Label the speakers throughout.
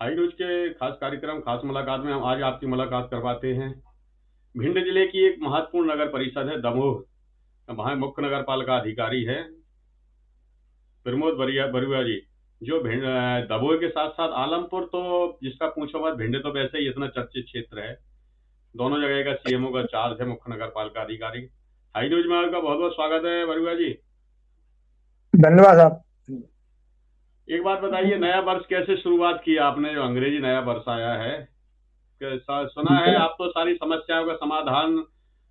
Speaker 1: High रोज के खास कार्यक्रम खास मुलाकात में हम आज आपकी मुलाकात करवाते हैं। भिंड जिले की एक महत्वपूर्ण नगर परिषद है दमोह। वहाँ मुख्य नगर पालिका अधिकारी है प्रमोद बरुआ जी, जो भिंड दमोह के साथ साथ आलमपुर, तो जिसका पूछो मत, भिंड तो वैसे ही इतना चर्चित क्षेत्र है। दोनों जगह का सीएमओ का चार्ज है मुख्य नगर पालिका अधिकारी। हाई न्यूज में आपका बहुत बहुत स्वागत है बरुआ जी।
Speaker 2: धन्यवाद साहब।
Speaker 1: एक बात बताइए, नया वर्ष कैसे शुरुआत की आपने, जो अंग्रेजी नया वर्ष आया है? सुना है आप तो सारी समस्याओं का समाधान,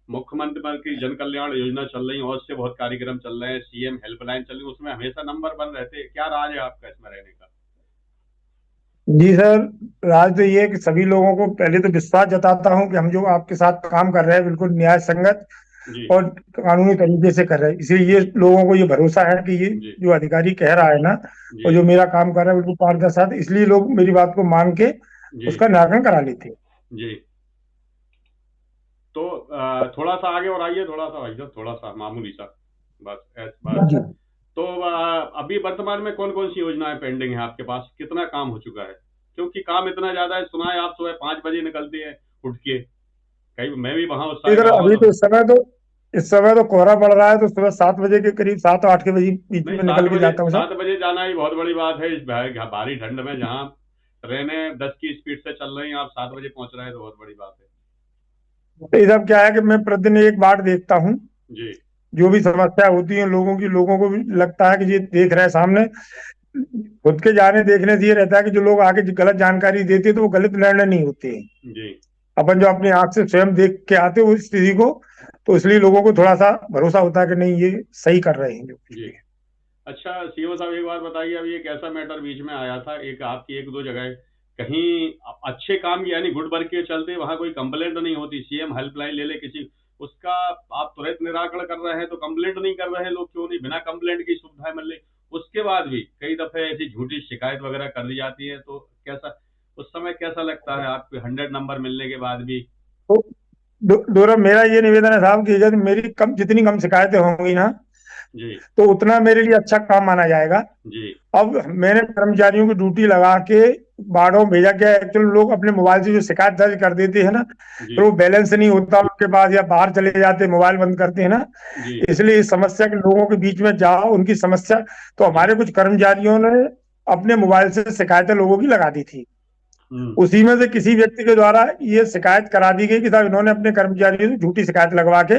Speaker 1: मुख्यमंत्री की जन कल्याण योजना चल रही है और उससे बहुत कार्यक्रम चल रहे हैं, सीएम हेल्पलाइन चल रही है, उसमें हमेशा नंबर वन रहते हैं। क्या राज है आपका इसमें रहने का?
Speaker 2: जी सर, राज तो ये है कि सभी लोगों को पहले तो विश्वास जताता हूं कि हम जो आपके साथ काम कर रहे हैं बिल्कुल न्याय संगत
Speaker 1: जी।
Speaker 2: और कानूनी तरीके से कर रहे हैं। इसलिए ये लोगों को ये भरोसा है कि ये
Speaker 1: जी।
Speaker 2: जो अधिकारी कह रहा है ना,
Speaker 1: जी।
Speaker 2: और जो मेरा काम कर रहा है बिल्कुल पारदर्शी साथ, इसलिए लोग मेरी बात को मान के
Speaker 1: जी।
Speaker 2: उसका निराकरण करा लेते हैं।
Speaker 1: जी। तो थोड़ा सा आगे और आइए, थोड़ा सा भाई साहब, थोड़ा सा मामूली सा, बस।
Speaker 2: जी।
Speaker 1: तो अभी वर्तमान में कौन कौन सी योजनाएं पेंडिंग है आपके पास? कितना काम हो चुका है? क्योंकि काम इतना ज्यादा है, सुना है आप सुबह 5 बजे निकलते हैं उठ के, कहीं मैं भी वहां उस साइड
Speaker 2: इधर
Speaker 1: रहा हूँ
Speaker 2: अभी
Speaker 1: तो।
Speaker 2: तो इस समय तो कोहरा पड़ रहा है, तो सुबह 7 बजे के करीब, 7 8 के बजे बीच
Speaker 1: नहीं,
Speaker 2: में
Speaker 1: सात
Speaker 2: निकल के
Speaker 1: बजे
Speaker 2: जाता हूँ साहब।
Speaker 1: 7 बजे जाना ही बहुत बड़ी बात है इस भारी ठंड में, जहाँ ट्रेनें 10 की स्पीड से चल रही हैं, आप 7 बजे पहुंच रहे हैं तो बहुत बड़ी बात है।
Speaker 2: तो इधर क्या है कि मैं प्रतिदिन एक बार देखता हूँ,
Speaker 1: जी।
Speaker 2: जो भी समस्या होती है लोगों की, लोगों को भी लगता है कि ये देख रहे हैं सामने। खुद के जाने देखने से ये रहता है कि जो लोग आगे जो गलत जानकारी देते हैं तो वो गलत निर्णय नहीं होते हैं।
Speaker 1: जी।
Speaker 2: अपन जो अपनी आंख से स्वयं देख के आते हैं उस स्थिति को, तो इसलिए लोगों को थोड़ा सा भरोसा होता है कि नहीं, ये सही कर रहे हैं जो कुछ
Speaker 1: जी।
Speaker 2: भी है।
Speaker 1: अच्छा सीओ साहब, एक बात बताइए, अभी एक ऐसा मैटर बीच में आया था, एक आपकी एक दो जगह कहीं अच्छे काम की यानी गुड वर्क के चलते वहां कोई कंप्लेंट नहीं होती, सीएम हेल्पलाइन ले ले किसी, उसका आप तुरंत निराकरण कर रहे हैं तो कंप्लेंट नहीं कर रहे हैं लोग, क्यों नहीं? बिना कंप्लेंट की सुविधाएं मिल रही, उसके बाद भी कई दफे ऐसी झूठी शिकायत वगैरह कर दी जाती है, तो कैसा उस समय कैसा लगता है आपको 100 नंबर मिलने के बाद भी?
Speaker 2: तो दोरा मेरा ये निवेदन है साहब कि यदि मेरी कम जितनी कम शिकायतें होंगी ना,
Speaker 1: जी।
Speaker 2: तो उतना मेरे लिए अच्छा काम माना जाएगा।
Speaker 1: जी।
Speaker 2: अब मैंने कर्मचारियों की ड्यूटी लगा के बाड़ों में भेजा गया। एक्चुअली लोग अपने मोबाइल से जो शिकायत दर्ज कर देते हैं ना,
Speaker 1: जी।
Speaker 2: फिर वो बैलेंस नहीं होता उनके पास, या बाहर चले जाते हैं, मोबाइल बंद करते हैं ना।
Speaker 1: जी।
Speaker 2: इसलिए इस समस्या के लोगों के बीच में जाओ, उनकी समस्या, तो
Speaker 1: जी।
Speaker 2: हमारे कुछ कर्मचारियों ने अपने मोबाइल से शिकायतें लोगों की लगा दी थी।
Speaker 1: हम्म।
Speaker 2: उसी में से किसी व्यक्ति के द्वारा ये शिकायत करा दी गई कि साहब इन्होंने अपने कर्मचारियों से झूठी शिकायत लगवा के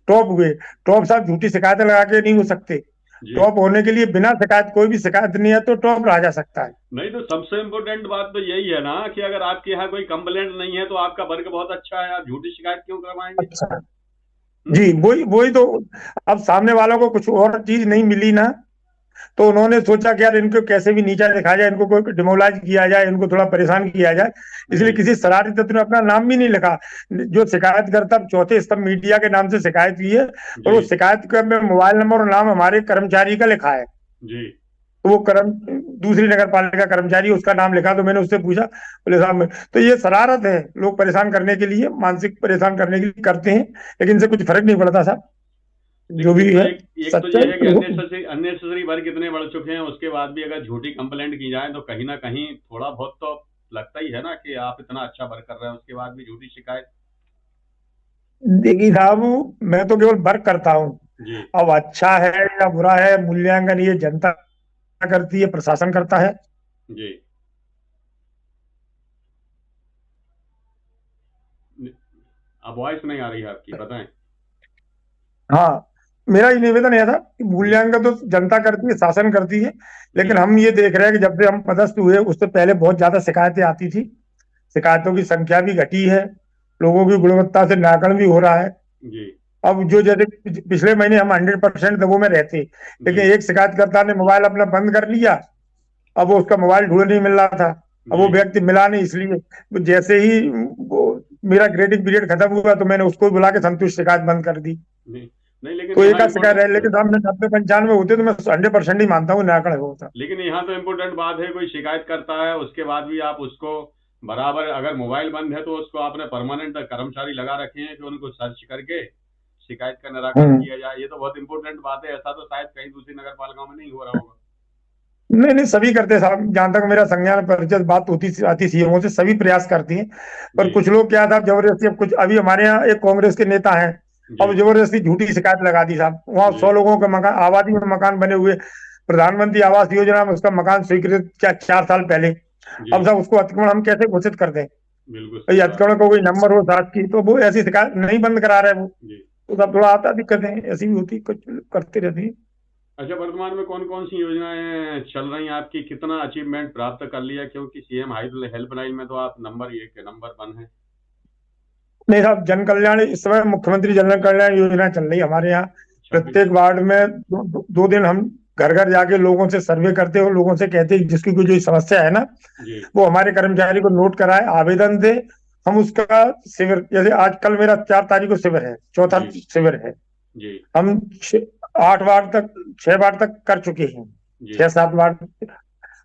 Speaker 2: टॉप हुए। टॉप साहब झूठी शिकायतें लगा के नहीं हो सकते।
Speaker 1: जी।
Speaker 2: टॉप होने के लिए बिना शिकायत, कोई भी शिकायत नहीं है तो टॉप रहा जा सकता है।
Speaker 1: नहीं, तो सबसे इम्पोर्टेंट बात तो यही है ना कि अगर आपके यहाँ कोई कंप्लेंट नहीं है तो आपका वर्क बहुत अच्छा है, आप झूठी शिकायत क्यों करवाएंगे?
Speaker 2: अच्छा।
Speaker 1: हम्म।
Speaker 2: जी, वही वही तो। अब सामने वालों को कुछ और चीज नहीं मिली ना, तो उन्होंने सोचा कि यार इनको कैसे भी नीचा दिखाया जाए, इनको कोई डिमोलाइज किया जाए, इनको थोड़ा परेशान किया जाए।
Speaker 1: जी।
Speaker 2: इसलिए किसी शरारती तत्व ने अपना नाम भी नहीं लिखा। जो शिकायत करता, चौथे स्तंभ मीडिया के नाम से शिकायत की है, और
Speaker 1: जी।
Speaker 2: वो शिकायत का मोबाइल नंबर और नाम हमारे कर्मचारी का लिखा है।
Speaker 1: जी।
Speaker 2: तो वो दूसरी नगर पालिका कर्मचारी, उसका नाम लिखा। तो मैंने उससे पूछा, बोले साहब तो ये शरारत है, लोग परेशान करने के लिए, मानसिक परेशान करने के लिए करते हैं, लेकिन इनसे कुछ फर्क नहीं पड़ता साहब। जो
Speaker 1: लेकिन
Speaker 2: भी है
Speaker 1: एक तो ये
Speaker 2: सच्चाई
Speaker 1: है कि अननेसेसरी वर्क इतने बढ़ चुके हैं, उसके बाद भी अगर झूठी कंप्लेंट की जाए तो कहीं ना कहीं थोड़ा बहुत तो लगता ही है ना कि आप इतना अच्छा वर्क कर रहे हैं, उसके बाद भी झूठी शिकायत।
Speaker 2: देखिए साहब, मैं तो केवल वर्क करता हूँ।
Speaker 1: जी।
Speaker 2: अब अच्छा है या बुरा है, मूल्यांकन ये जनता करती है, प्रशासन करता है।
Speaker 1: जी। अब वॉइस नहीं आ रही है आपकी, बताएं।
Speaker 2: हाँ, मेरा ये निवेदन है था कि
Speaker 1: जी।
Speaker 2: मूल्यांकन तो जनता करती है, शासन करती है।
Speaker 1: जी।
Speaker 2: लेकिन हम ये देख रहे हैं कि जब से हम पदस्थ हुए, उससे पहले बहुत ज्यादा शिकायतें आती थी। शिकायतों की संख्या भी घटी है, लोगों की गुणवत्ता से निराकरण भी हो रहा है।
Speaker 1: जी।
Speaker 2: अब जो जैसे पिछले महीने हम 100% दबों में रहते,
Speaker 1: जी।
Speaker 2: लेकिन एक शिकायतकर्ता ने मोबाइल अपना बंद कर लिया। अब वो उसका मोबाइल ढूंढ नहीं मिल रहा था। अब वो
Speaker 1: जी।
Speaker 2: व्यक्ति मिला नहीं, इसलिए जैसे ही वो मेरा ग्रेडिंग पीरियड खत्म हुआ, तो मैंने उसको बुला के संतुष्ट शिकायत बंद कर दी।
Speaker 1: नहीं। नहीं, लेकिन
Speaker 2: तो एक
Speaker 1: यहाँ
Speaker 2: आध शिकायत है,
Speaker 1: इम्पोर्टेंट,
Speaker 2: लेकिन साहब 90 95 होते तो मैं 100% ही मानता हूँ निराकरण होता।
Speaker 1: लेकिन यहाँ तो इम्पोर्टेंट बात है, कोई शिकायत करता है उसके बाद भी आप उसको बराबर, अगर मोबाइल बंद है तो उसको आपने परमानेंट कर्मचारी लगा रखे हैं कि उनको सर्च करके शिकायत का निराकरण
Speaker 2: हम्म।
Speaker 1: किया जाए, ये तो बहुत इंपॉर्टेंट बात है। ऐसा तो शायद कहीं दूसरी नगर पालिकाओं में नहीं हो रहा होगा।
Speaker 2: नहीं नहीं, सभी करते हैं साहब, जहां तक मेरा संज्ञान परिचय बात होती आती सीएमओ से, सभी प्रयास करती हैं। पर
Speaker 1: जी
Speaker 2: कुछ लोग क्या था जबरदस्ती, अब कुछ अभी हमारे यहाँ एक कांग्रेस के नेता हैं,
Speaker 1: जी
Speaker 2: अब जबरदस्ती झूठी शिकायत लगा दी साहब, वहां
Speaker 1: जी
Speaker 2: 100 लोगों के मकान, आबादी में मकान बने हुए, प्रधानमंत्री आवास योजना में उसका मकान स्वीकृत क्या 4 साल पहले,
Speaker 1: जी।
Speaker 2: अब साहब उसको अतिक्रमण हम कैसे घोषित कर दें?
Speaker 1: बिल्कुल
Speaker 2: भाई
Speaker 1: सही बात
Speaker 2: अतिक्रमण
Speaker 1: है।
Speaker 2: को कोई नंबर हो साथ की, तो वो ऐसी शिकायत नहीं बंद करा रहे वो,
Speaker 1: जी।
Speaker 2: तो साहब थोड़ा आता दिक्कतें ऐसी भी होती, कुछ करते रहती है।
Speaker 1: अच्छा, वर्तमान में कौन कौन सी योजनाएं चल रही हैं आपकी, कितना अचीवमेंट प्राप्त कर लिया, क्योंकि सीएम हेल्पलाइन में तो आप नंबर 1 नंबर 1 है।
Speaker 2: नहीं साहब, जन कल्याण इस समय मुख्यमंत्री जन कल्याण योजना चल रही है हमारे यहाँ।
Speaker 1: 26।
Speaker 2: प्रत्येक वार्ड में 2 दिन हम घर घर जाके लोगों से सर्वे करते हैं और लोगों से कहते हैं जिसकी कोई जो समस्या है ना,
Speaker 1: जी
Speaker 2: वो हमारे कर्मचारी को नोट कराए, आवेदन दे, हम उसका शिविर, जैसे आज कल मेरा 4 तारीख को शिविर है, चौथा
Speaker 1: जी
Speaker 2: शिविर है,
Speaker 1: जी
Speaker 2: हम 8 वार्ड तक, 6 वार्ड तक कर चुके हैं,
Speaker 1: जी
Speaker 2: 6-7 वार्ड,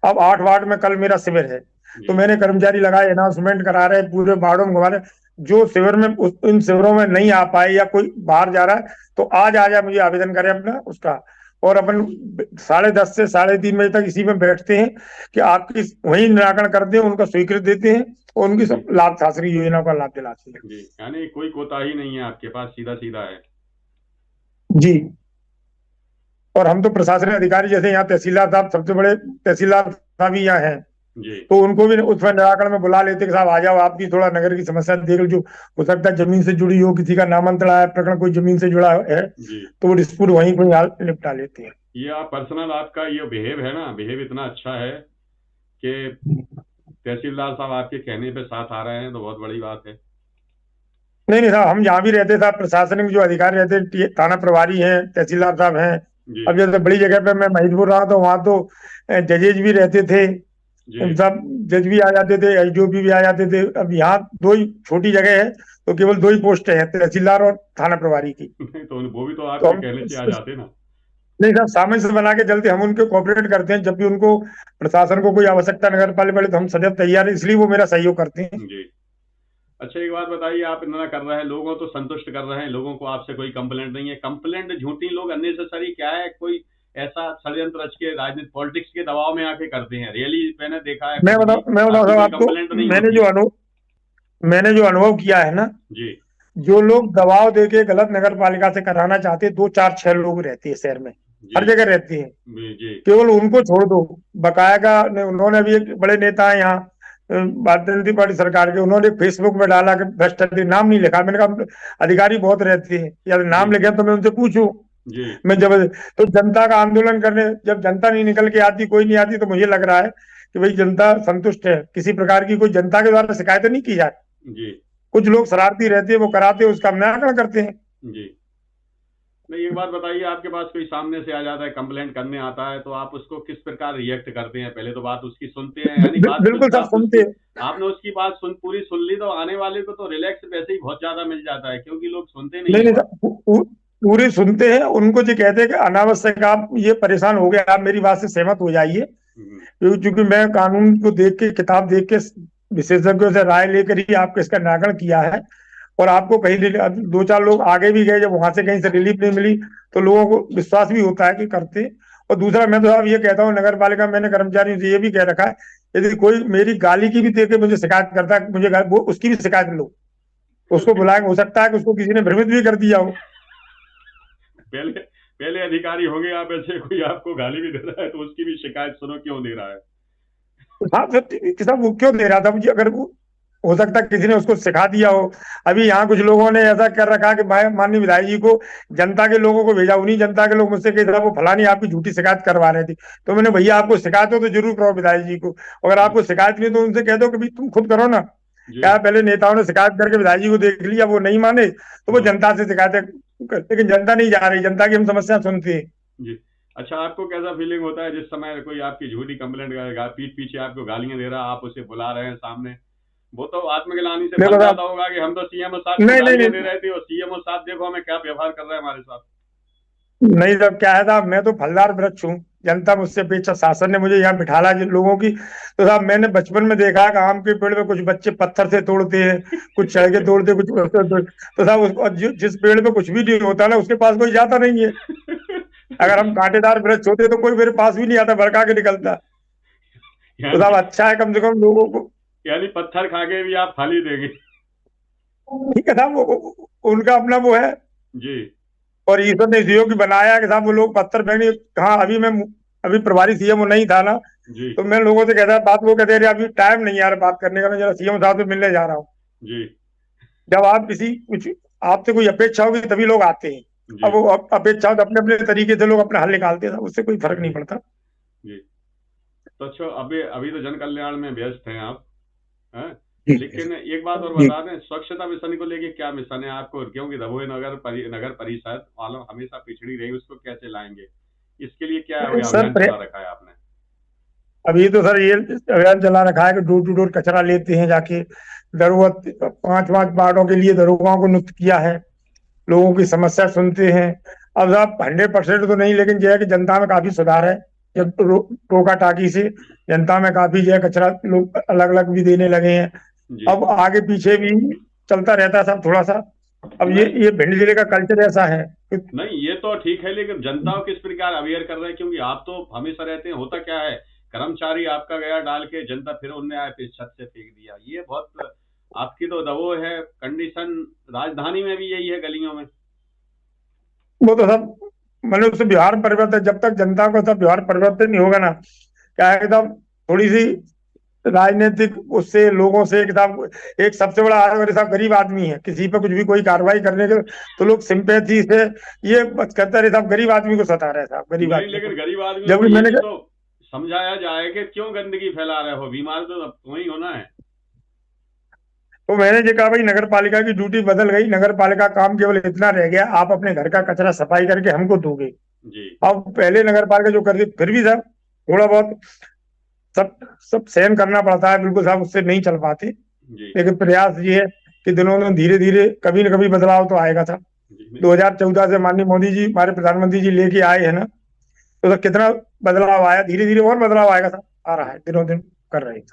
Speaker 2: अब 8 वार्ड में कल मेरा शिविर है। तो
Speaker 1: जी
Speaker 2: मैंने कर्मचारी लगाए, अनाउंसमेंट करा रहे हैं, पूरे वार्डों में घुमा रहे हैं। जो शिविर में इन शिविरों में नहीं आ पाए या कोई बाहर जा रहा है, तो आज आ जाए, मुझे आवेदन करें अपना उसका, और अपन 10:30 से 3:30 बजे तक इसी में बैठते हैं कि आपकी वही निराकरण करते हैं, उनका स्वीकृत देते हैं और उनकी
Speaker 1: जी
Speaker 2: सब लाभ, शासकीय योजना का लाभ दिलाते हैं।
Speaker 1: जी। यानी कोई कोताही नहीं है आपके पास, सीधा सीधा है।
Speaker 2: जी। और हम तो प्रशासनिक अधिकारी, जैसे यहाँ तहसीलदार साहब, सबसे बड़े तहसीलदार साहब ही यहाँ हैं,
Speaker 1: जी
Speaker 2: तो उनको भी उस पर निराकरण में बुला लेते कि साहब आ जाओ, आप भी थोड़ा नगर की समस्या देख लो, जो हो सकता है जमीन से जुड़ी हो, किसी का नामांतरण आया प्रकरण कोई जमीन से जुड़ा है,
Speaker 1: जी।
Speaker 2: तो वो डिस्प्यूट वहीं कोई हाल निपटा लेते हैं।
Speaker 1: ये आप पर्सनल, आपका ये बिहेव है ना, बिहेव इतना अच्छा है कि तहसीलदार साहब आपके कहने पे साथ आ रहे हैं, तो बहुत बड़ी बात है।
Speaker 2: नहीं नहीं साहब, हम जहाँ भी रहते साहब, प्रशासनिक जो अधिकारी रहते हैं, थाना प्रभारी हैं, तहसीलदार साहब हैं।
Speaker 1: जी
Speaker 2: अब जैसे बड़ी जगह पे मैं महेशपुर रहा तो वहां तो जजेज भी रहते थे,
Speaker 1: जी।
Speaker 2: सब जज भी आ जाते थे, एसडीओपी भी आ जाते थे। अब यहाँ दो ही छोटी जगह है, तो केवल 2 ही पोस्ट है, तहसीलदार और थाना प्रभारी की।
Speaker 1: नहीं तो वो भी तो
Speaker 2: तो
Speaker 1: आपके
Speaker 2: हम
Speaker 1: कहने से आ जाते ना।
Speaker 2: नहीं साहब, सामंजस्य बना के चलते, हम उनके कोऑपरेट करते हैं, जब भी उनको प्रशासन को कोई आवश्यकता नगर पालिका वाले, तो हम सदैव तैयार हैं, इसलिए वो मेरा सहयोग करते हैं।
Speaker 1: जी। अच्छा, एक बात बताइए, आप इतना कर रहे हैं, लोगों को संतुष्ट कर रहे हैं, लोगों को आपसे कोई कंप्लेंट नहीं है, कंप्लेंट झूठी, लोग अननेसेसरी क्या है, कोई ऐसा षड्यंत्र रच के राजनीति पॉलिटिक्स के दबाव में आके करते हैं, रियली मैंने देखा है खुद भी।
Speaker 2: मैं बताऊं
Speaker 1: आपकी
Speaker 2: साहब
Speaker 1: कोई
Speaker 2: आपको,
Speaker 1: कंप्लेंट नहीं
Speaker 2: मैंने
Speaker 1: होती
Speaker 2: जो
Speaker 1: है।
Speaker 2: अनु मैंने जो अनुभव किया है ना,
Speaker 1: जी
Speaker 2: जो लोग दबाव देके गलत नगर पालिका से कराना चाहते हैं, 2 4 6 लोग रहते हैं शहर में,
Speaker 1: जी
Speaker 2: हर जगह रहते हैं,
Speaker 1: जी
Speaker 2: केवल उनको छोड़ दो। बकाया का उन्होंने भी, एक बड़े नेता है यहाँ भारतीय जनता पार्टी सरकार के, उन्होंने फेसबुक में डाला कि भ्रष्टाचारी, नाम नहीं लिखा, मैंने कहा अधिकारी बहुत रहते हैं, या नाम
Speaker 1: जी
Speaker 2: लिखे तो मैं उनसे पूछूं,
Speaker 1: जी
Speaker 2: मैं जब, तो जनता का आंदोलन करने जब जनता नहीं निकल के आती, कोई नहीं आती, तो मुझे लग रहा है कि भाई जनता संतुष्ट है, किसी प्रकार की कोई जनता के द्वारा शिकायत नहीं की जाए।
Speaker 1: जी
Speaker 2: कुछ लोग शरारती रहते हैं, वो कराते हैं, उसका हम निराकरण करते हैं।
Speaker 1: जी। नहीं, एक बात बताइए, आपके पास कोई सामने से आ जाता है, कंप्लेंट करने आता है, तो आप उसको किस प्रकार रिएक्ट करते हैं? पहले तो बात उसकी सुनते हैं, यानी बात कुछ
Speaker 2: बिल्कुल सब
Speaker 1: आप
Speaker 2: सुनते
Speaker 1: उसकी,
Speaker 2: हैं।
Speaker 1: आपने उसकी बात पूरी सुन ली, तो आने वाले को तो रिलैक्स वैसे ही बहुत ज्यादा मिल जाता है, क्योंकि लोग सुनते नहीं
Speaker 2: नहीं
Speaker 1: है
Speaker 2: नहीं
Speaker 1: बहुत।
Speaker 2: सब पूरी सुनते हैं, उनको जो कहते हैं कि अनावश्यक आप ये परेशान हो गए, आप मेरी बात से सहमत हो जाइए,
Speaker 1: हम्म,
Speaker 2: क्योंकि मैं कानून को देख के, किताब देख के, विशेषज्ञों से राय लेकर ही आपको इसका निराकरण किया है। और आपको कहीं 2 4 लोग आगे भी गए, जब वहां से कहीं से रिलीफ नहीं मिली, तो लोगों को विश्वास भी होता है कि करते। और दूसरा, मैं तो साहब ये कहता हूँ, नगर पालिका मैंने कर्मचारियों से ये भी कह रखा है, यदि कोई मेरी गाली की भी देके मुझे शिकायत करता है, मुझे वो उसकी भी शिकायत लो, उसको बुलाएंगे, हो सकता है कि उसको किसी ने भ्रमित भी कर दिया हो।
Speaker 1: पहले पहले अधिकारी होंगे आप ऐसे, कोई आपको गाली भी दे रहा है तो उसकी भी शिकायत सुनो, क्यों दे रहा है।
Speaker 2: हाँ सर, किसान वो क्यों दे रहा था मुझे, अगर वो, हो सकता है किसी ने उसको सिखा दिया हो। अभी यहाँ कुछ लोगों ने ऐसा कर रखा कि भाई माननीय विधायक जी को जनता के लोगों को भेजा, उन्हीं जनता के लोग मुझसे कही था वो फलानी आपकी झूठी शिकायत करवा रहे थे, तो मैंने, भैया आपको शिकायत हो तो जरूर करो विधायक जी को, अगर आपको शिकायत नहीं तो उनसे कह दो कि भाई तुम खुद करो ना।
Speaker 1: जी
Speaker 2: क्या पहले नेताओं ने शिकायत करके विधायक जी को देख लिया, वो नहीं माने, तो वो
Speaker 1: हाँ
Speaker 2: जनता से शिकायतें लेकिन जनता नहीं जा रही, जनता की हम समस्या सुनते हैं।
Speaker 1: जी। अच्छा, आपको कैसा फीलिंग होता है जिस समय कोई आपकी झूठी कंप्लेंट करेगा, पीठ पीछे आपको गालियां दे रहा है, आप उसे बुला रहे हैं सामने, वो तो आत्मग्लानि से भर
Speaker 2: देखो साहब,
Speaker 1: जाता होगा कि हम तो सीएम साहब को
Speaker 2: नहीं नहीं
Speaker 1: गालियां दे
Speaker 2: नहीं,
Speaker 1: रहे थे, और सीएम साहब देखो हमें क्या व्यवहार कर रहे हैं हमारे साथ।
Speaker 2: नहीं साहब, क्या है साहब, मैं तो फलदार वृक्ष हूँ, जनता मुझसे अपेक्षा, शासन ने मुझे यहाँ बिठाला जिन लोगों की, तो साहब मैंने बचपन में देखा है कि आम के पेड़ पे कुछ बच्चे पत्थर से तोड़ते हैं, कुछ चढ़ के तोड़ते, कुछ तो साहब उसको, जिस पेड़ पे कुछ भी नहीं होता ना, उसके पास कोई जाता नहीं है। अगर हम कांटेदार वृक्ष होते तो कोई मेरे पास भी नहीं आता, भड़का के निकलता। तो साहब
Speaker 1: यानी
Speaker 2: अच्छा है कम से कम लोगों को।
Speaker 1: यानी पत्थर खा के भी आप थाली देंगे।
Speaker 2: ठीक है साहब, उनका अपना वो है।
Speaker 1: जी
Speaker 2: और ईश्वर ने इस योग बनाया कि साहब वो लोग पत्थर फेंकने। कहाँ अभी प्रभारी सीएम वो नहीं था ना,
Speaker 1: जी
Speaker 2: तो मैं लोगों से कहता बात, वो कहते अरे अभी टाइम नहीं यार बात करने का, मैं जरा सीएम साहब से मिलने जा रहा हूँ।
Speaker 1: जी
Speaker 2: जब आप किसी कुछ आपसे कोई अपेक्षा होगी तभी लोग आते हैं।
Speaker 1: जी
Speaker 2: अब वो अपेक्षा तो अपने अपने तरीके से लोग अपना हल निकालते हैं, उससे कोई फर्क नहीं पड़ता।
Speaker 1: जी। तो अच्छा, अभी अभी तो जन कल्याण में व्यस्त हैं आप, हैं?
Speaker 2: जी
Speaker 1: लेकिन एक बात और
Speaker 2: जी।
Speaker 1: बता दें, स्वच्छता मिशन को लेके क्या मिशन है आपको? क्योंकि भदोही नगर परिषद वालों हमेशा पिछड़ी रही, उसको कैसे लाएंगे? इसके लिए क्या
Speaker 2: सर
Speaker 1: अभियान चला रखा है आपने?
Speaker 2: अभी तो सर ये अभियान चला रखा है कि डोर टू डोर कचरा लेते हैं जाके। दरोगा 5 वार्डों के लिए दरोगाओं को नियुक्त किया है, लोगों की समस्या सुनते हैं। अब साहब 100% तो नहीं, लेकिन जो है कि जनता में काफी सुधार है। जब टोका टाकी से जनता में काफी जो है कचरा लोग अलग अलग भी देने लगे हैं।
Speaker 1: जी
Speaker 2: अब आगे पीछे भी चलता रहता है सब थोड़ा सा। अब ये
Speaker 1: नहीं
Speaker 2: ये भिंड जिले का कल्चर ऐसा है कि
Speaker 1: नहीं, ये तो ठीक है, लेकिन जनता को किस प्रकार अवेयर कर रहे हैं? क्योंकि आप तो हमेशा रहते हैं, होता क्या है, कर्मचारी आपका गया डाल के, जनता फिर उनने आए फिर छत से फेंक दिया। ये बहुत आपकी तो वो है कंडीशन, राजधानी में भी यही है गलियों में।
Speaker 2: वो तो सब मनुष्य व्यवहार परिवर्तन, जब तक जनता को सब व्यवहार परिवर्तन नहीं होगा ना, क्या है एकदम थोड़ी सी राजनीतिक उससे लोगों से एकदम। एक सबसे बड़ा अगर साहब गरीब आदमी है, किसी पे कुछ भी कोई कार्रवाई करने के तो लोग सिंपैथी से ये बस कहते रहे साहब गरीब आदमी को सता रहे साहब, गरीब
Speaker 1: नहीं,
Speaker 2: आदमी को।
Speaker 1: लेकिन गरीब आदमियों को
Speaker 2: जबकि
Speaker 1: ये
Speaker 2: मैंने
Speaker 1: भी
Speaker 2: कहा,
Speaker 1: तो समझाया जाए कि क्यों गंदगी फैला रहे हो, बीमार तो वही होना है।
Speaker 2: तो मैंने ये कहा भाई नगर पालिका की ड्यूटी बदल गई, नगर पालिका काम केवल इतना रह गया, आप अपने घर का कचरा सफाई करके हमको दोगे।
Speaker 1: जी
Speaker 2: अब पहले नगर पालिका जो करती, फिर भी साहब थोड़ा बहुत सब सब सहन करना पड़ता है, बिल्कुल साहब उससे नहीं चल पाते।
Speaker 1: जी
Speaker 2: लेकिन प्रयास ये है कि दिनों दिन धीरे धीरे कभी न कभी बदलाव तो आएगा था।
Speaker 1: जी
Speaker 2: 2014 से माननीय मोदी जी हमारे प्रधानमंत्री जी लेके आए हैं ना, तो कितना बदलाव आया, धीरे धीरे और बदलाव आएगा था, आ रहा है दिनों दिन कर रहे हैं।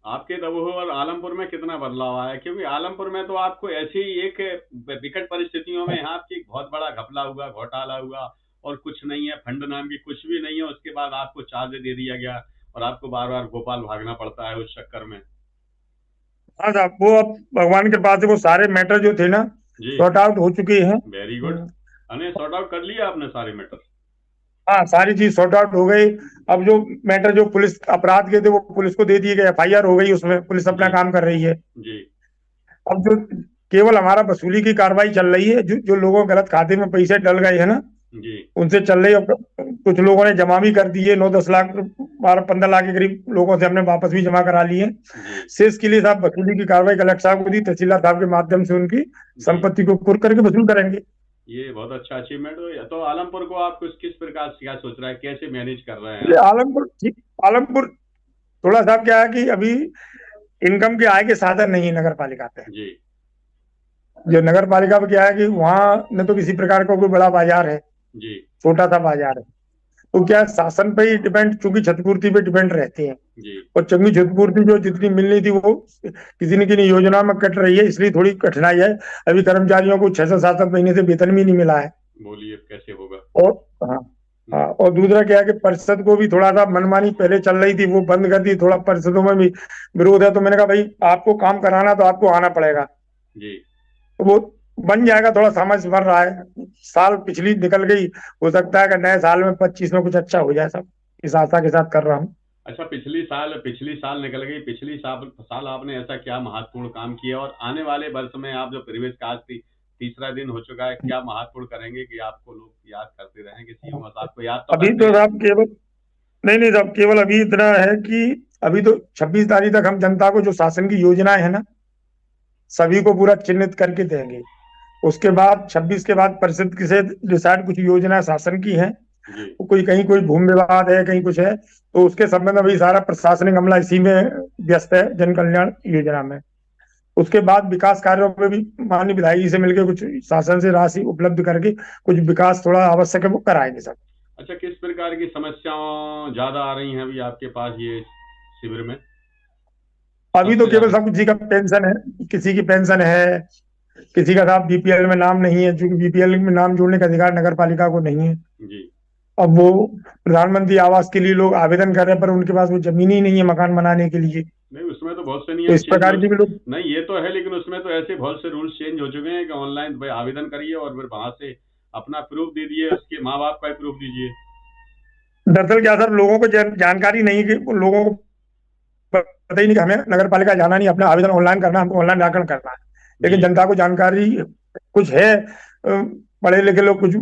Speaker 1: आपके दमोह और आलमपुर में कितना बदलाव आया? क्योंकि आलमपुर में तो आपको ऐसी एक विकट परिस्थितियों में यहाँ आपकी बहुत बड़ा घपला हुआ, घोटाला हुआ, और कुछ नहीं है, फंड नाम की कुछ भी नहीं है, उसके बाद आपको चार्ज दे दिया गया और आपको बार बार भोपाल भागना पड़ता है उस चक्कर में।
Speaker 2: हाँ साहब, वो अब भगवान के पास से वो सारे मैटर जो थे ना
Speaker 1: जी
Speaker 2: सॉर्ट आउट हो चुके हैं।
Speaker 1: Very good. अने सॉर्ट आउट कर लिया आपने सारे मैटर?
Speaker 2: हाँ सारी चीज सॉर्ट आउट हो गई। अब जो मैटर जो पुलिस अपराध के थे वो पुलिस को दे दिए गए, एफआईआर हो गई, उसमें पुलिस अपना
Speaker 1: जी
Speaker 2: काम कर रही है।
Speaker 1: जी
Speaker 2: अब जो केवल हमारा वसूली की कार्रवाई चल रही है, जो जो लोगों के गलत खाते में पैसे डल गए हैं ना,
Speaker 1: जी
Speaker 2: उनसे चल रही है। कुछ लोगों ने जमा भी कर दिए, 9-10 लाख 12-15 लाख के करीब लोगों से हमने वापस भी जमा करा लिए।
Speaker 1: जी
Speaker 2: शेष के लिए साहब वसूली की कार्रवाई कलेक्टर साहब को दी, तहसीलदार साहब के माध्यम से उनकी
Speaker 1: जी
Speaker 2: संपत्ति को कुर्क करके वसूल करेंगे।
Speaker 1: ये बहुत अच्छा अचीवमेंट हो। तो आलमपुर को आप किस प्रकार से क्या सोच रहे हैं, कैसे मैनेज कर रहे हैं
Speaker 2: ये
Speaker 1: आप?
Speaker 2: आलमपुर थोड़ा साहब क्या है कि अभी इनकम के आय के साधन नहीं है नगर पालिका पे।
Speaker 1: जी
Speaker 2: जो नगर पालिका पे क्या है कि वहां न तो किसी प्रकार का कोई बड़ा बाजार है,
Speaker 1: जी
Speaker 2: छोटा सा बाजार है। तो क्या है, शासन पे ही डिपेंड, चूंकि क्षतिपूर्ति पे डिपेंड रहते हैं।
Speaker 1: जी
Speaker 2: और चंगी क्षतिपूर्ति जो जितनी मिलनी थी वो किसी न किसी योजना में कट रही है, इसलिए थोड़ी कठिनाई है। अभी कर्मचारियों को 6 से 7 महीने से वेतन भी नहीं मिला है।
Speaker 1: बोलिए कैसे होगा?
Speaker 2: और हाँ, हाँ, और दूसरा क्या है कि परिषद को भी थोड़ा सा मनमानी पहले चल रही थी, वो बंद कर दी। थोड़ा परिषदों में भी विरोध है, तो मैंने कहा भाई आपको काम कराना तो आपको आना पड़ेगा।
Speaker 1: जी
Speaker 2: तो वो बन जाएगा, थोड़ा समझ बढ़ रहा है। साल पिछली निकल गई, हो सकता है कि नए साल में 25 में कुछ अच्छा हो जाए, सब इस आशा के साथ कर रहा हूँ।
Speaker 1: अच्छा, पिछली साल निकल गई, पिछली साल आपने ऐसा क्या महत्वपूर्ण काम किया, और आने वाले वर्ष में आप जो प्रवेश काज थी, तीसरा दिन हो चुका है, क्या महत्वपूर्ण करेंगे कि आपको लोग याद करते रहेंगे? सीएम आपको याद तो
Speaker 2: अभी
Speaker 1: करते
Speaker 2: तो
Speaker 1: हैं।
Speaker 2: साहब केवल नहीं नहीं साहब, केवल अभी इतना है कि अभी तो 26 तारीख तक हम जनता को जो शासन की योजनाएं है ना, सभी को पूरा चिन्हित करके देंगे। उसके बाद 26 के बाद परिषद से डिसाइड कुछ योजना शासन की है,
Speaker 1: जी
Speaker 2: तो कोई कहीं कोई भूमि विवाद है, कहीं कुछ है, तो उसके संबंध में भी सारा प्रशासनिक अमला इसी में व्यस्त है, जन कल्याण योजना में। उसके बाद विकास कार्यों में भी माननीय विधायक जी से मिलकर कुछ शासन से राशि उपलब्ध करके कुछ विकास थोड़ा आवश्यक है वो कराएंगे सब।
Speaker 1: अच्छा, किस प्रकार की समस्याएं ज्यादा आ रही हैं अभी आपके पास ये शिविर में?
Speaker 2: अभी तो
Speaker 1: सबसे
Speaker 2: केवल
Speaker 1: ज्यादा?
Speaker 2: सब किसी का पेंशन है, किसी की पेंशन है, किसी का साहब बीपीएल में नाम नहीं है, क्योंकि बीपीएल में नाम जोड़ने का अधिकार नगर पालिका को नहीं है।
Speaker 1: जी
Speaker 2: अब वो प्रधानमंत्री आवास के लिए लोग आवेदन कर रहे हैं, पर उनके पास वो जमीन ही नहीं है मकान बनाने के लिए।
Speaker 1: नहीं, उसमें तो बहुत से
Speaker 2: तो
Speaker 1: नियम
Speaker 2: इस
Speaker 1: चेंज हो।
Speaker 2: प्रकार की भी लोग
Speaker 1: नहीं, ये तो है, लेकिन उसमें तो ऐसे बहुत से रूल्स चेंज हो चुके हैं कि ऑनलाइन भाई आवेदन करिए और फिर वहां से अपना प्रूफ दे दिए, उसके माँ बाप का प्रूफ दीजिए।
Speaker 2: दरअसल क्या सर, लोगों को जानकारी नहीं कि लोगों को पता ही नहीं कि हमें नगर पालिका जाना नहीं, अपना आवेदन ऑनलाइन करना, हमको ऑनलाइन निराकरण करना है।
Speaker 1: जी।
Speaker 2: लेकिन जनता को जानकारी कुछ है, पढ़े लिखे लोग कुछ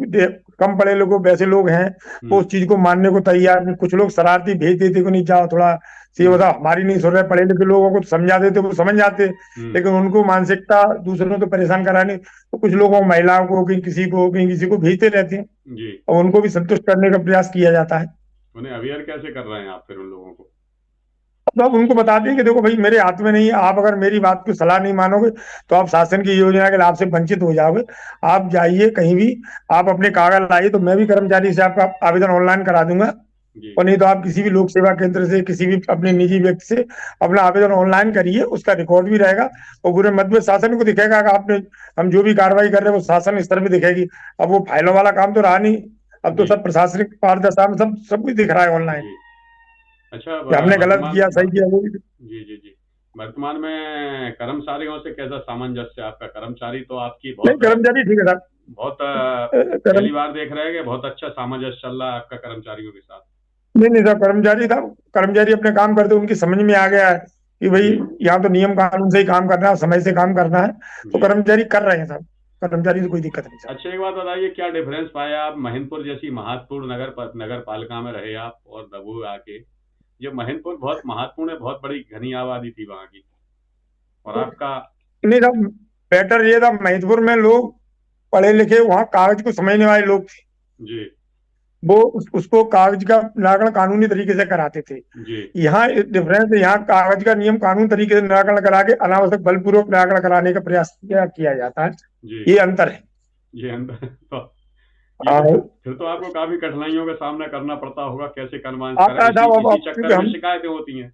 Speaker 2: कम पढ़े लोग वैसे लोग हैं, वो
Speaker 1: हम्म।
Speaker 2: उस चीज को मानने को तैयार नहीं। कुछ लोग शरारती भेज देते को नहीं जाओ थोड़ा सी
Speaker 1: हम्म।
Speaker 2: होता, हमारी नहीं सुन रहे, पढ़े लिखे लोगों को तो समझा देते, वो समझ जाते।
Speaker 1: हम्म।
Speaker 2: लेकिन उनको मानसिकता दूसरों को परेशान कराने, तो कुछ लोगों को, महिलाओं को, कहीं किसी को भेजते रहते हैं,
Speaker 1: जी।
Speaker 2: और उनको भी संतुष्ट करने का प्रयास किया जाता है।
Speaker 1: उन्हें अवेयर कैसे कर रहे हैं आप फिर उन लोगों को?
Speaker 2: तो आप उनको बताते हैं कि देखो भाई, मेरे हाथ में नहीं है, आप अगर मेरी बात को सलाह नहीं मानोगे तो आप शासन की योजना के लाभ से वंचित हो जाओगे। आप जाइए कहीं भी, आप अपने कागज लाइए, तो मैं भी कर्मचारी से आपका आवेदन ऑनलाइन करा दूंगा।
Speaker 1: जी।
Speaker 2: और नहीं तो आप किसी भी लोक सेवा केंद्र से, किसी भी अपने निजी व्यक्ति से अपना आवेदन ऑनलाइन करिए, उसका रिकॉर्ड भी रहेगा। और पूरे मध्य प्रदेश शासन को दिखेगा कि आपने, हम जो भी कार्रवाई कर रहे हैं वो शासन स्तर पे दिखेगी। अब वो फाइलों वाला काम तो रहा नहीं, अब तो
Speaker 1: जी।
Speaker 2: सब प्रशासनिक पारदर्शिता में सब कुछ दिख रहा है ऑनलाइन,
Speaker 1: जी। अच्छा,
Speaker 2: कि हमने गलत
Speaker 1: वर्तमान
Speaker 2: किया सही किया वो भी।
Speaker 1: जी, जी, जी। वर्तमान में कर्मचारियों से कैसा सामंजस्य है आपका? कर्मचारी तो आपकी
Speaker 2: नहीं,
Speaker 1: बहुत
Speaker 2: कर्मचारी ठीक है साहब।
Speaker 1: बहुत
Speaker 2: कर्म
Speaker 1: पहली बार देख रहे हैं कि बहुत अच्छा सामंजस्य चल रहा है आपका कर्मचारियों के साथ।
Speaker 2: नहीं नहीं साहब, कर्मचारी था, कर्मचारी अपने काम करते, उनकी समझ में आ गया है कि भाई
Speaker 1: जी।
Speaker 2: यहाँ तो नियम कानून से ही काम करना है, समय से काम करना है। तो
Speaker 1: जी।
Speaker 2: कर्मचारी कर रहे हैं साहब, कर्मचारी से कोई दिक्कत नहीं साहब।
Speaker 1: अच्छा, एक बात बताइए, क्या डिफरेंस पाया आप महीनपुर जैसी महत्वपूर्ण नगर पालिका में रहे आप और दमोह आके? ये महीनपुर बहुत महत्वपूर्ण है, बहुत बड़ी घनी आबादी थी वहां की, और आपका।
Speaker 2: नहीं साहब, बेटर ये था, महिदपुर में लोग पढ़े लिखे, वहाँ कागज को समझने वाले लोग थे।
Speaker 1: जी।
Speaker 2: वो उसको कागज का निराकरण कानूनी तरीके से कराते थे।
Speaker 1: जी।
Speaker 2: यहाँ डिफरेंस है, यहाँ कागज का नियम कानून तरीके से निराकरण करा के अनावश्यक बलपूर्वक निराकरण कराने का प्रयास किया जाता है।
Speaker 1: जी।
Speaker 2: ये अंतर है।
Speaker 1: ये अंदर तो ये तो
Speaker 2: हाँ,
Speaker 1: फिर तो आपको काफी कठिनाइयों का सामना करना पड़ता होगा, कैसे कन्वांस करें,
Speaker 2: आता है
Speaker 1: इसी
Speaker 2: साहब। अब
Speaker 1: इसी
Speaker 2: क्योंकि
Speaker 1: चक्कर में
Speaker 2: हम,
Speaker 1: शिकायतें होती हैं।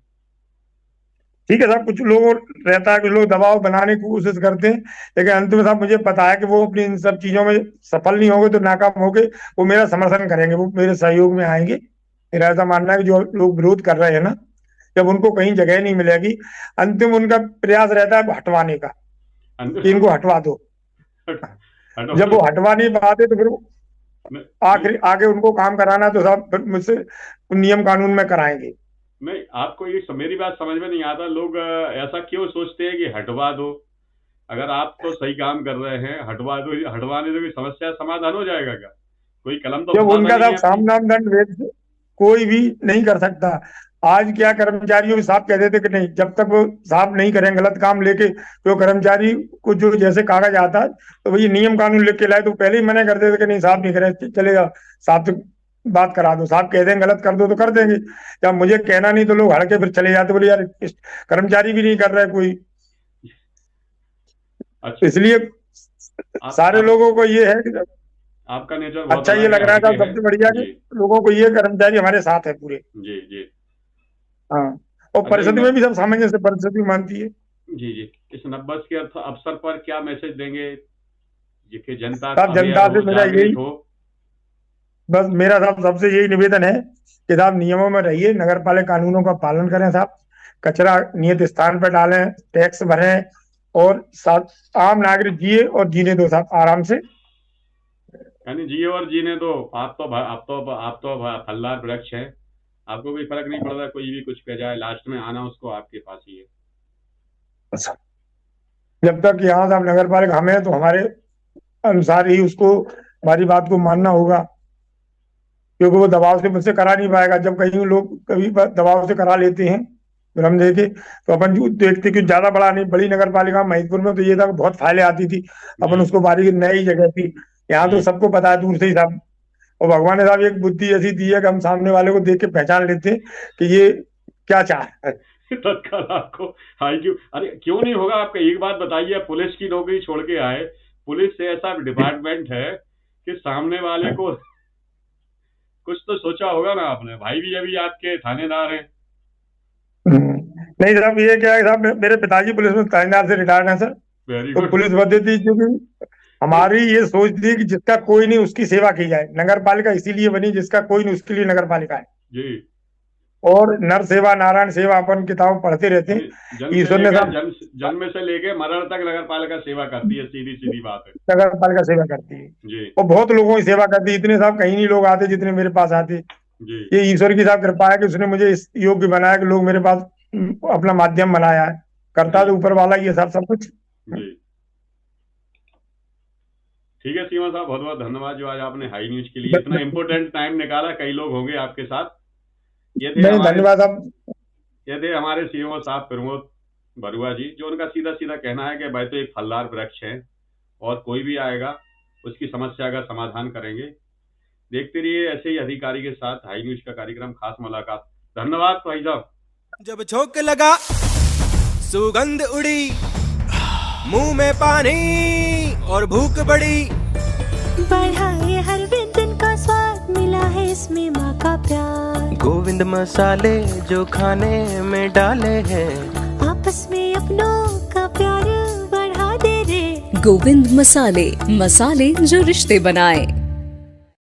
Speaker 2: ठीक है साहब, कुछ लोग रहता है, कुछ लोग दबाव बनाने की कोशिश करते हैं, लेकिन अंत में साहब मुझे पता है कि वो अपनी इन सब चीजों में सफल नहीं होंगे, तो नाकाम होंगे। वो मेरा समर्थन करेंगे, वो मेरे सहयोग में आएंगे। मेरा ऐसा मानना है कि जो लोग विरोध कर रहे हैं ना, जब उनको कहीं जगह नहीं मिलेगी, अंतिम उनका प्रयास रहता है हटवाने का,
Speaker 1: अंदर
Speaker 2: कि इनको हटवा दो। जब
Speaker 1: हटो।
Speaker 2: वो हटवा नहीं पाते तो फिर
Speaker 1: नहीं,
Speaker 2: आखिर आगे उनको काम कराना है, तो साहब फिर मुझसे नियम कानून में कराएंगे।
Speaker 1: नहीं, आपको ये मेरी बात समझ में नहीं आता, लोग ऐसा क्यों सोचते हैं कि हटवा दो? अगर आप तो सही काम कर रहे हैं, हटवा दो, हटवाने से कोई समस्या समाधान हो जाएगा क्या? कोई कलम तो
Speaker 2: जब
Speaker 1: उठाता
Speaker 2: उनका
Speaker 1: नहीं
Speaker 2: साहब
Speaker 1: है अपनी।
Speaker 2: साम दाम दंड भेद से कोई भी नहीं कर सकता। आज क्या कर्मचारियों भी साहब कह देते कि नहीं, जब तक वो साहब नहीं करें गलत काम लेके, तो कर्मचारी को जो जैसे कागज आता है, तो वही नियम कानून लिख के लाए, तो पहले ही मना कर देते कि नहीं साहब नहीं करें, चलेगा साहब से बात करा दो, साहब कह दें गलत कर दो तो कर देंगे। जब मुझे कहना नहीं, तो लोग हड़के फिर चले जाते, बोले यार कर्मचारी भी नहीं कर रहा है कोई।
Speaker 1: अच्छा।
Speaker 2: इसलिए सारे
Speaker 1: आप
Speaker 2: लोगों को ये है कि
Speaker 1: आपका नेचर बहुत
Speaker 2: अच्छा ये
Speaker 1: अलग
Speaker 2: लग
Speaker 1: है,
Speaker 2: रहा था
Speaker 1: हटके है।
Speaker 2: सबसे बढ़िया कि
Speaker 1: जी।
Speaker 2: लोगों को ये कर्मचारी हमारे साथ है पूरे।
Speaker 1: जी। जी।
Speaker 2: हाँ, और
Speaker 1: अच्छा,
Speaker 2: परिषद में भी सब सामंजस्य, परिषद भी मानती है।
Speaker 1: जी, जी। इस नब्बस के अवसर पर क्या मैसेज देंगे जिससे जनता
Speaker 2: साहब
Speaker 1: अवेयर
Speaker 2: जनता से
Speaker 1: हो,
Speaker 2: मेरा यही,
Speaker 1: जागृत हो?
Speaker 2: बस मेरा साहब सबसे यही निवेदन है कि साहब नियमों में रहिए, नगर पालिका कानूनों का पालन करें साहब, कचरा नियत स्थान पर डालें, टैक्स भरें, और साथ आम नागरिक जिए और जीने दो साहब आराम से।
Speaker 1: यानी जिए और जीने दो। आप तो फलदार वृक्ष है, आपको कोई फर्क नहीं पड़ता, कोई भी कुछ कह जाए, लास्ट में आना उसको आपके पास ही है।
Speaker 2: बस, जब तक यहाँ साहब नगर पालिका हमें है, तो हमारे अनुसार ही उसको, हमारी बात को मानना होगा, क्योंकि वो दबाव से मुझसे करा नहीं पाएगा। जब कहीं लोग कभी दबाव से करा लेते हैं, फिर हम देखे, तो अपन जो देखते कि ज्यादा बड़ा नहीं, बड़ी नगर पालिका महीदपुर में तो ये था कि बहुत फाइलें आती थी,
Speaker 1: जी।
Speaker 2: अपन उसको बारीक, नई जगह थी, यहाँ तो
Speaker 1: जी।
Speaker 2: सबको पता है दूर से ही साहब। और भगवान ने साहब एक बुद्धि ऐसी दी है कि हम सामने वाले को देख के पहचान लेते हैं कि ये क्या चाह रहा है।
Speaker 1: तत्काल आपको IQ, अरे क्यों नहीं होगा आपका? एक बात बताइए, आप पुलिस की नौकरी छोड़ के आए, पुलिस से ऐसा डिपार्टमेंट है कि सामने वाले को कुछ तो सोचा होगा ना आपने, भाई भी अभी आपके थानेदार हैं।
Speaker 2: नहीं साहब, ये क्या है साहब, मेरे पिताजी पुलिस में तैनात से रिटायर्ड हैं सर।
Speaker 1: वेरी
Speaker 2: तो
Speaker 1: गुड।
Speaker 2: पुलिस वर्दी थी, क्योंकि हमारी ये सोच थी कि जिसका कोई नहीं उसकी सेवा की जाए। नगर पालिका इसीलिए बनी जिसका कोई नहीं उसके लिए नगर पालिका है।
Speaker 1: जी।
Speaker 2: और नर सेवा नारायण सेवा अपन किताब पढ़ते रहते हैं। ईश्वर ने सब
Speaker 1: जन्म से लेके मरण तक नगर पालिका सेवा करती है, सीधी सीधी बात है।
Speaker 2: नगर पालिका सेवा करती है
Speaker 1: जी।
Speaker 2: और बहुत लोगों की सेवा करती है। इतने साहब कहीं नहीं लोग आते जितने मेरे पास आते।
Speaker 1: जी।
Speaker 2: ये ईश्वर की साहब कृपा है कि उसने मुझे इस योग्य बनाया कि लोग मेरे पास अपना माध्यम बनाया है। करता तो ऊपर वाला ये सब कुछ।
Speaker 1: जी ठीक है सीमा साहब, बहुत बहुत धन्यवाद जो आज आपने हाई न्यूज के लिए इतना इम्पोर्टेंट टाइम निकाला। कई लोग होंगे आपके साथ। ये थे हमारे सीएमओ साहब प्रमोद बरुआ जी, जो उनका सीधा सीधा कहना है कि भाई तो एक फलदार वृक्ष है और कोई भी आएगा उसकी समस्या का समाधान करेंगे। देखते रहिए ऐसे ही अधिकारी के साथ हाई न्यूज का कार्यक्रम खास मुलाकात। धन्यवाद भाई साहब।
Speaker 3: जब झोंक लगा सुगंध उड़ी, मुंह में पानी और भूख बढ़ी,
Speaker 4: बढ़ा ये हर व्यंजन का स्वाद, मिला है इसमें माँ का प्यार।
Speaker 3: गोविंद मसाले जो खाने में डाले हैं,
Speaker 4: आपस में अपनों का प्यार बढ़ा दे रे।
Speaker 5: गोविंद मसाले, मसाले जो रिश्ते बनाए।